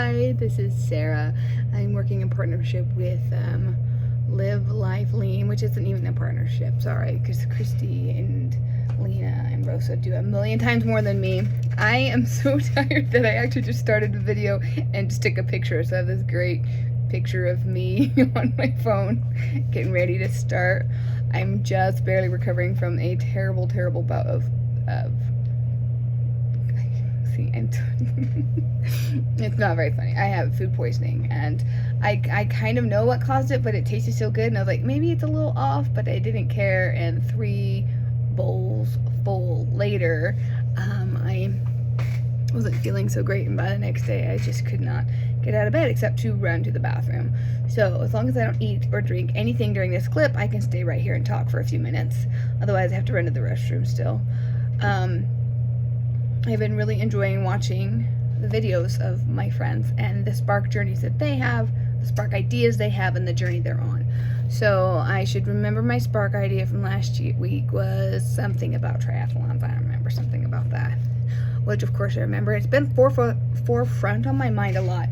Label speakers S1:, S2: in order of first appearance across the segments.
S1: Hi, this is Sarah. I'm working in partnership with Live Life Lean, which isn't even a partnership, sorry, because Christy and Lena and Rosa do a million times more than me. I am so tired that I actually just started the video and just took a picture. So I have this great picture of me on my phone getting ready to start. I'm just barely recovering from a terrible bout of it's not very funny. I have food poisoning, and I kind of know what caused it, but it tasted so good, and I was like, maybe it's a little off, but I didn't care. And 3 bowls full later, I wasn't feeling so great, and by the next day, I just could not get out of bed except to run to the bathroom. So as long as I don't eat or drink anything during this clip, I can stay right here and talk for a few minutes. Otherwise, I have to run to the restroom still. I've been really enjoying watching the videos of my friends and the Spark journeys that they have, the Spark ideas they have, and the journey they're on. So I should remember my Spark idea from last week was something about triathlons. I remember something about that, which of course I remember. It's been forefront on my mind a lot.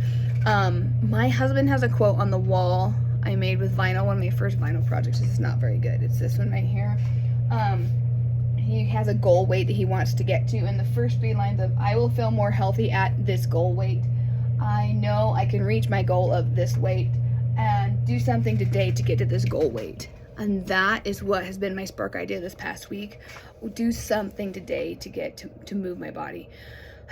S1: My husband has a quote on the wall I made with vinyl, one of my first vinyl projects. This is not very good. It's this one right here. He has a goal weight that he wants to get to, and the first 3 lines of, I will feel more healthy at this goal weight. I know I can reach my goal of this weight and do something today to get to this goal weight. And that is what has been my Spark idea this past week. Do something today to get to move my body.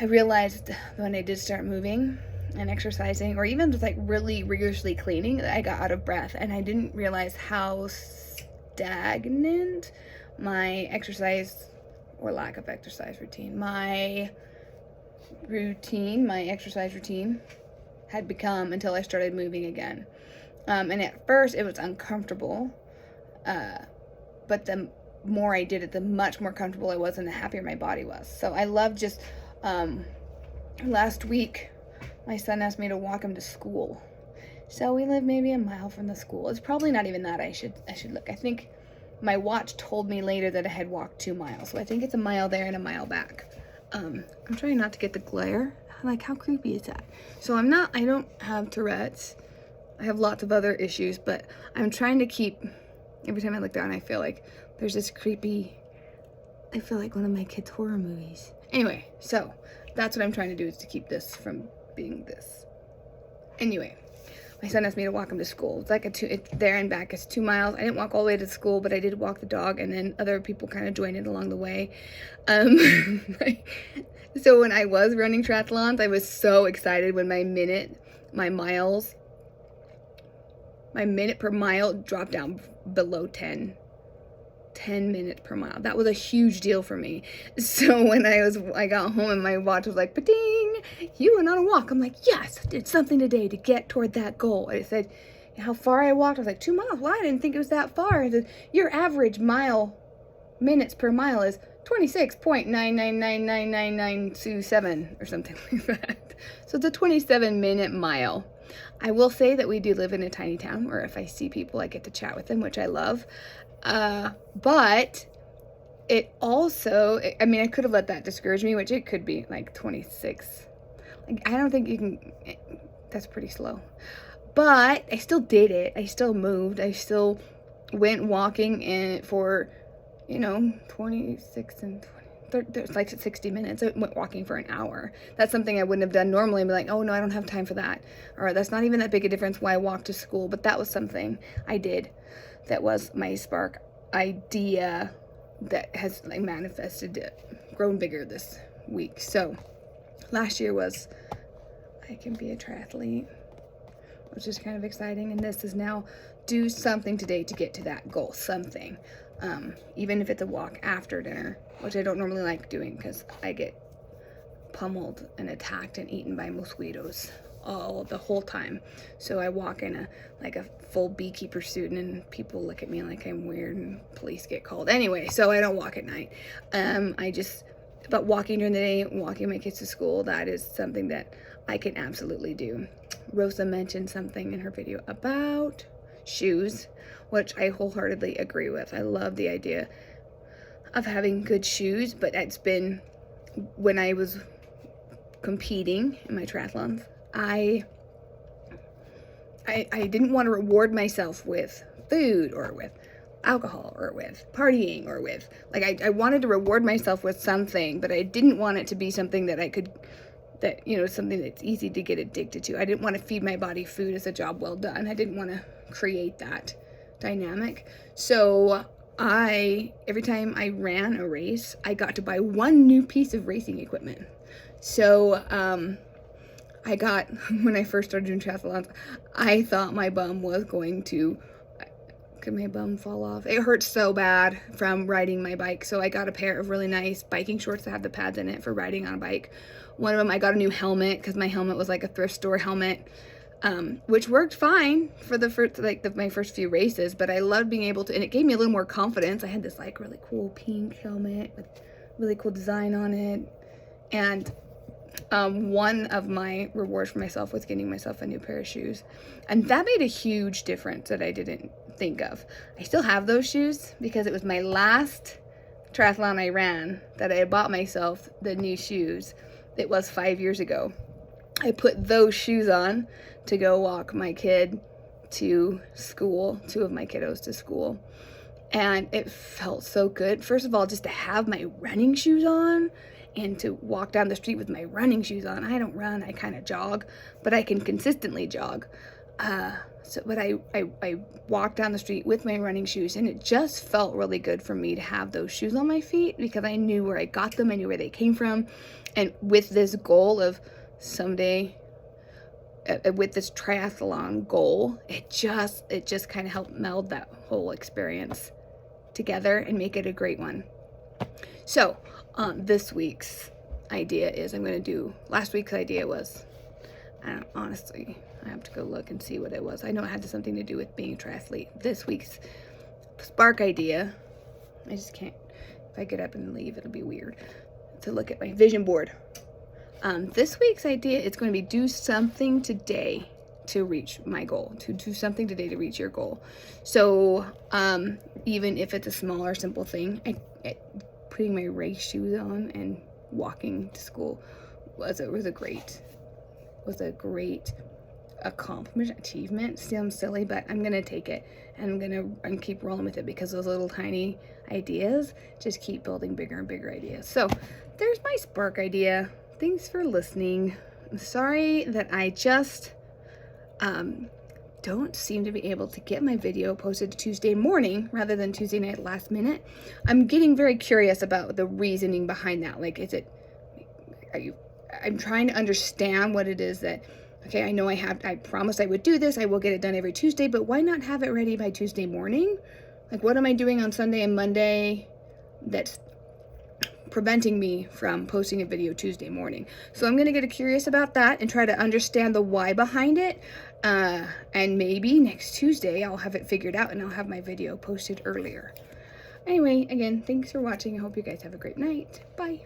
S1: I realized when I did start moving and exercising, or even just like really rigorously cleaning, that I got out of breath, and I didn't realize how stagnant my exercise or lack of exercise routine, my exercise routine had become until I started moving again. And at first it was uncomfortable, but the more I did it, the much more comfortable I was and the happier my body was. So I love just, last week my son asked me to walk him to school. So we live maybe a mile from the school. It's probably not even that. I should look. I think my watch told me later that I had walked 2 miles. So I think it's a mile there and a mile back. I'm trying not to get the glare. Like, how creepy is that? So I don't have Tourette's. I have lots of other issues, but I'm trying to keep, every time I look down, I feel like there's this creepy, I feel like one of my kids' horror movies. Anyway, so that's what I'm trying to do, is to keep this from being this. Anyway. My son asked me to walk him to school. It's like it's there and back. It's 2 miles. I didn't walk all the way to school, but I did walk the dog, and then other people kind of joined in along the way. So when I was running triathlons, I was so excited when my minute per mile dropped down below 10 minutes per mile. That was a huge deal for me. So when I got home and my watch was like, pa-ding, you went on a walk. I'm like, yes, I did something today to get toward that goal. It said how far I walked. I was like, 2 miles. Well, I didn't think it was that far. It said, your average minutes per mile is 26.9999997 or something like that. So it's a 27-minute mile. I will say that we do live in a tiny town where if I see people, I get to chat with them, which I love. But it also, I mean, I could have let that discourage me, which it could be like 26. Like, I don't think you can, that's pretty slow. But I still did it. I still moved. I still went walking for, 26 and 20. There's like 60 minutes. I went walking for an hour. That's something I wouldn't have done normally. I'd be like, oh no, I don't have time for that. Or that's not even that big a difference why I walked to school. But that was something I did. That was my Spark idea that has like manifested, grown bigger this week. So last year was, I can be a triathlete, which is kind of exciting. And this is now, do something today to get to that goal, something. Even if it's a walk after dinner, which I don't normally like doing because I get pummeled and attacked and eaten by mosquitoes the whole time. So I walk in a full beekeeper suit, and people look at me like I'm weird and police get called. Anyway, so I don't walk at night. But walking during the day, walking my kids to school, that is something that I can absolutely do. Rosa mentioned something in her video about shoes, which I wholeheartedly agree with. I love the idea of having good shoes, but it's been when I was competing in my triathlons, I didn't want to reward myself with food or with alcohol or with partying or with, like, I wanted to reward myself with something, but I didn't want it to be something that something that's easy to get addicted to. I didn't want to feed my body food as a job well done. I didn't want to create that dynamic. So every time I ran a race, I got to buy one new piece of racing equipment. So, I got, when I first started doing triathlons, I thought my bum was going to, could my bum fall off? It hurts so bad from riding my bike. So I got a pair of really nice biking shorts that have the pads in it for riding on a bike. One of them, I got a new helmet because my helmet was like a thrift store helmet, which worked fine for the first, my first few races, but I loved being able to, and it gave me a little more confidence. I had this like really cool pink helmet with really cool design on it. And one of my rewards for myself was getting myself a new pair of shoes. And that made a huge difference that I didn't think of. I still have those shoes because it was my last triathlon I ran that I bought myself the new shoes. It was 5 years ago. I put those shoes on to go walk my kid to school, 2 of my kiddos to school. And it felt so good. First of all, just to have my running shoes on and to walk down the street with my running shoes on. I don't run, I kind of jog, but I can consistently jog. But I walked down the street with my running shoes, and it just felt really good for me to have those shoes on my feet because I knew where I got them, I knew where they came from. And with this goal of someday, with this triathlon goal, it just kind of helped meld that whole experience together and make it a great one. So this week's idea is last week's idea was, honestly, I have to go look and see what it was. I know it had something to do with being a triathlete. This week's spark idea, I just can't, if I get up and leave, it'll be weird to look at my vision board. This week's idea is going to be do something today to reach my goal, to do something today to reach your goal. So even if it's a small or simple thing, putting my race shoes on and walking to school was a great accomplishment, achievement. Sounds silly, but I'm gonna take it and I'm gonna keep rolling with it because those little tiny ideas just keep building bigger and bigger ideas. So there's my spark idea. Thanks for listening. I'm sorry that I just don't seem to be able to get my video posted Tuesday morning rather than Tuesday night last minute. I'm getting very curious about the reasoning behind that. Like, I'm trying to understand what it is that, okay, I know I promised I would do this. I will get it done every Tuesday, but why not have it ready by Tuesday morning? Like, what am I doing on Sunday and Monday that's preventing me from posting a video Tuesday morning? So I'm going to get curious about that and try to understand the why behind it. And maybe next Tuesday I'll have it figured out and I'll have my video posted earlier. Anyway, again, thanks for watching. I hope you guys have a great night. Bye.